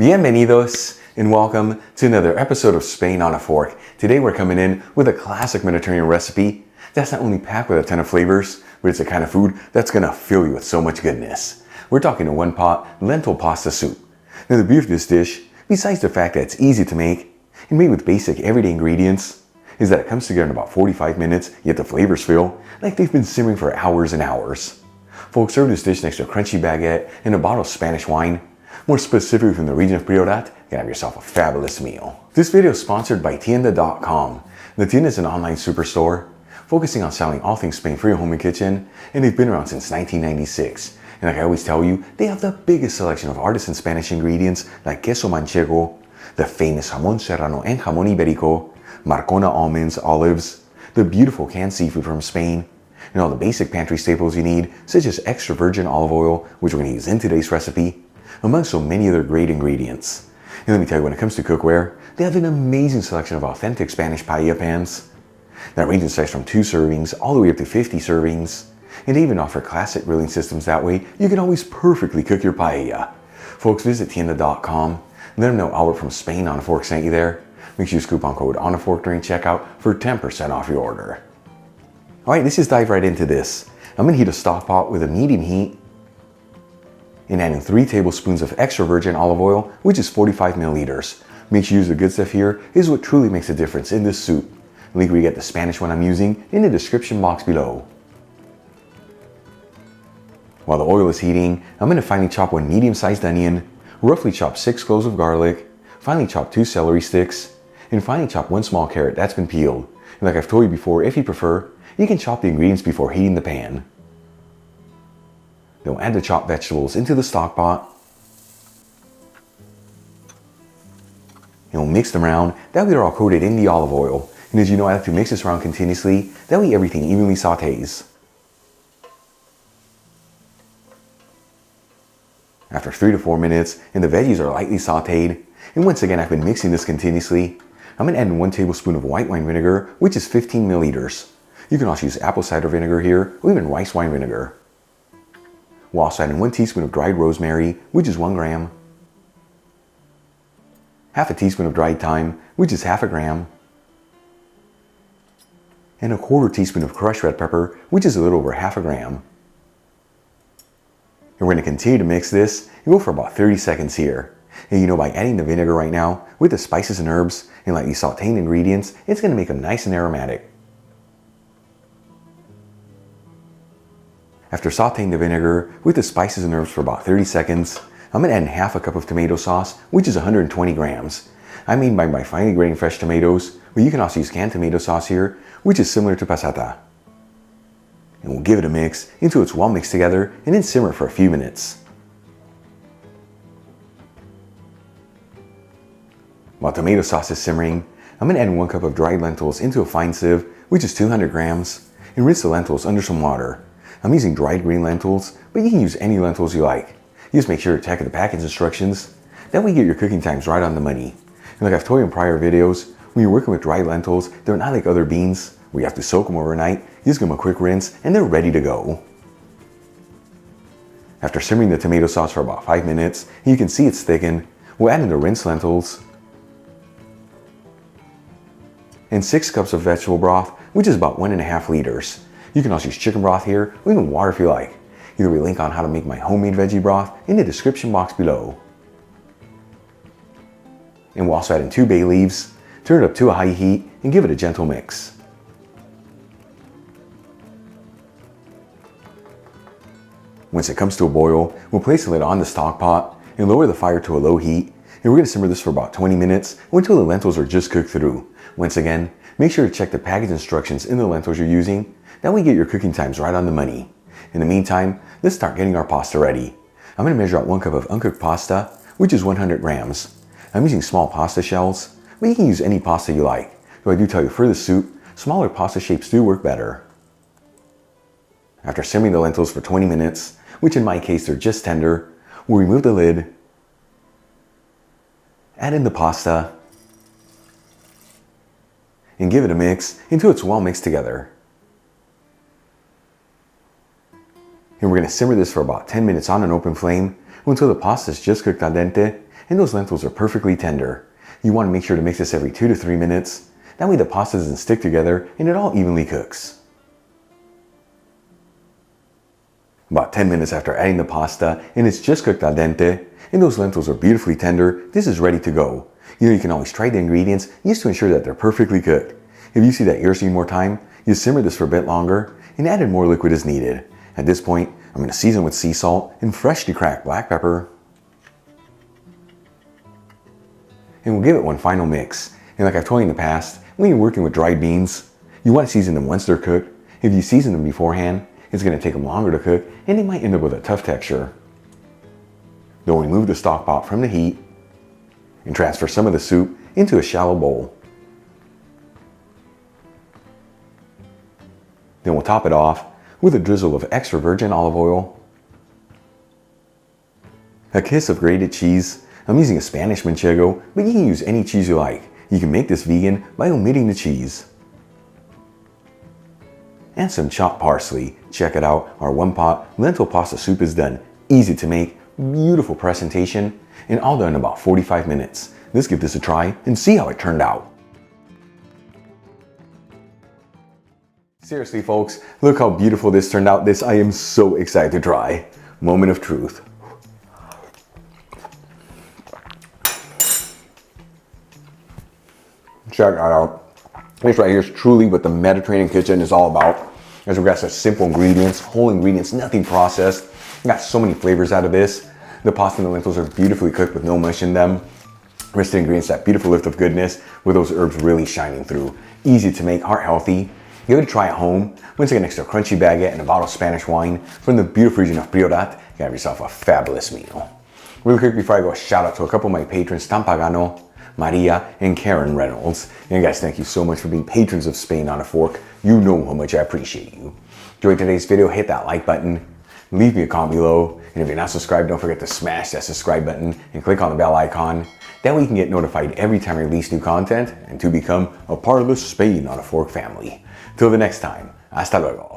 Bienvenidos and welcome to another episode of Spain on a Fork. Today we're coming in with a classic Mediterranean recipe that's not only packed with a ton of flavors, but it's the kind of food that's gonna fill you with so much goodness. We're talking a one-pot lentil pasta soup. Now the beauty of this dish, besides the fact that it's easy to make and made with basic everyday ingredients, is that it comes together in about 45 minutes, yet the flavors feel like they've been simmering for hours and hours. Folks, serve this dish next to a crunchy baguette and a bottle of Spanish wine. More specifically from the region of Priorat, you can have yourself a fabulous meal. This video is sponsored by Tienda.com. The Tienda is an online superstore focusing on selling all things Spain for your home and kitchen, and they've been around since 1996. And like I always tell you, they have the biggest selection of artisan Spanish ingredients like queso manchego, the famous jamón serrano and jamón ibérico, Marcona almonds, olives, the beautiful canned seafood from Spain, and all the basic pantry staples you need, such as extra virgin olive oil, which we're going to use in today's recipe, among so many other great ingredients. And let me tell you, when it comes to cookware, they have an amazing selection of authentic Spanish paella pans that range in size from 2 servings all the way up to 50 servings. And they even offer classic grilling systems, that way you can always perfectly cook your paella. Folks, visit Tienda.com, let them know Albert from Spain on a Fork sent you there. Make sure you use coupon code on a fork during checkout for 10% off your order. Alright, let's just dive right into this. I'm going to heat a stock pot with a medium heat and add in 3 tablespoons of extra virgin olive oil, which is 45 milliliters. Make sure you use the good stuff here. Is what truly makes a difference in this soup. Link where you get the Spanish one I'm using in the description box below. While the oil is heating, I'm going to finely chop 1 medium-sized onion, roughly chop 6 cloves of garlic, finely chop 2 celery sticks, and finely chop 1 small carrot that's been peeled. And like I've told you before, if you prefer, you can chop the ingredients before heating the pan. Then we'll add the chopped vegetables into the stock pot. And we'll mix them around. That way they're all coated in the olive oil. And as you know, I like to mix this around continuously. That way everything evenly sautés. After 3 to 4 minutes, and the veggies are lightly sautéed, and once again I've been mixing this continuously, I'm going to add in 1 tablespoon of white wine vinegar, which is 15 milliliters. You can also use apple cider vinegar here, or even rice wine vinegar. We'll also add in 1 teaspoon of dried rosemary, which is 1 gram. Half a teaspoon of dried thyme, which is half a gram. And a 1/4 teaspoon of crushed red pepper, which is a little over half a gram. And we're going to continue to mix this and go for about 30 seconds here. And you know, by adding the vinegar right now, with the spices and herbs, and like these sauteing ingredients, it's going to make them nice and aromatic. After sauteing the vinegar with the spices and herbs for about 30 seconds, I'm going to add in half a cup of tomato sauce, which is 120 grams. I made by finely grating fresh tomatoes, but you can also use canned tomato sauce here, which is similar to passata. And we'll give it a mix until it's well mixed together and then simmer for a few minutes. While tomato sauce is simmering, I'm going to add 1 cup of dried lentils into a fine sieve, which is 200 grams, and rinse the lentils under some water. I'm using dried green lentils, but you can use any lentils you like. You just make sure to check the package instructions. That way you get your cooking times right on the money. And like I've told you in prior videos, when you're working with dried lentils, they're not like other beans where you have to soak them overnight. You just give them a quick rinse and they're ready to go. After simmering the tomato sauce for about 5 minutes, you can see it's thickened, we'll add in the rinsed lentils and 6 cups of vegetable broth, which is about 1.5 liters. You can also use chicken broth here, or even water if you like. Either way, link on how to make my homemade veggie broth in the description box below. And we'll also add in 2 bay leaves, turn it up to a high heat, and give it a gentle mix. Once it comes to a boil, we'll place the lid on the stock pot and lower the fire to a low heat. And we're going to simmer this for about 20 minutes or until the lentils are just cooked through. Once again, make sure to check the package instructions in the lentils you're using. That way you get your cooking times right on the money. In the meantime, let's start getting our pasta ready. I'm going to measure out 1 cup of uncooked pasta, which is 100 grams. I'm using small pasta shells, but you can use any pasta you like. Though I do tell you for the soup, smaller pasta shapes do work better. After simmering the lentils for 20 minutes, which in my case they're just tender, we'll remove the lid, add in the pasta, and give it a mix until it's well mixed together. And we're going to simmer this for about 10 minutes on an open flame until the pasta is just cooked al dente and those lentils are perfectly tender. You want to make sure to mix this every 2 to 3 minutes. That way the pasta doesn't stick together and it all evenly cooks. About 10 minutes after adding the pasta and it's just cooked al dente and those lentils are beautifully tender, this is ready to go. You can always try the ingredients just to ensure that they're perfectly cooked. If you see that yours need more time, you simmer this for a bit longer and add in more liquid as needed. At this point, I'm going to season with sea salt and freshly cracked black pepper. And we'll give it one final mix. And like I've told you in the past, when you're working with dried beans, you want to season them once they're cooked. If you season them beforehand, it's going to take them longer to cook and they might end up with a tough texture. Then remove the stock pot from the heat and transfer some of the soup into a shallow bowl. Then we'll top it off with a drizzle of extra virgin olive oil, a kiss of grated cheese. I'm using a Spanish manchego, but you can use any cheese you like. You can make this vegan by omitting the cheese. And some chopped parsley. Check it out, our one pot lentil pasta soup is done. Easy to make, beautiful presentation, and all done in about 45 minutes. Let's give this a try and see how it turned out. Seriously folks, look how beautiful this turned out. This I am so excited to try. Moment of truth. Check that out. This right here is truly what the Mediterranean kitchen is all about. As we've got such simple ingredients, whole ingredients, nothing processed. We got so many flavors out of this. The pasta and the lentils are beautifully cooked with no mush in them. Rest of the ingredients, that beautiful lift of goodness with those herbs really shining through. Easy to make, heart healthy. Give it a try at home. Once again, next to a crunchy baguette and a bottle of Spanish wine from the beautiful region of Priorat, you have yourself a fabulous meal. Really quick before I go, a shout out to a couple of my patrons, Tampagano, Maria, and Karen Reynolds. And guys, thank you so much for being patrons of Spain on a Fork. You know how much I appreciate you. Enjoyed today's video, hit that like button, leave me a comment below, and if you're not subscribed, don't forget to smash that subscribe button and click on the bell icon. That way you can get notified every time I release new content and to become a part of the Spain on a Fork family. Till the next time, hasta luego.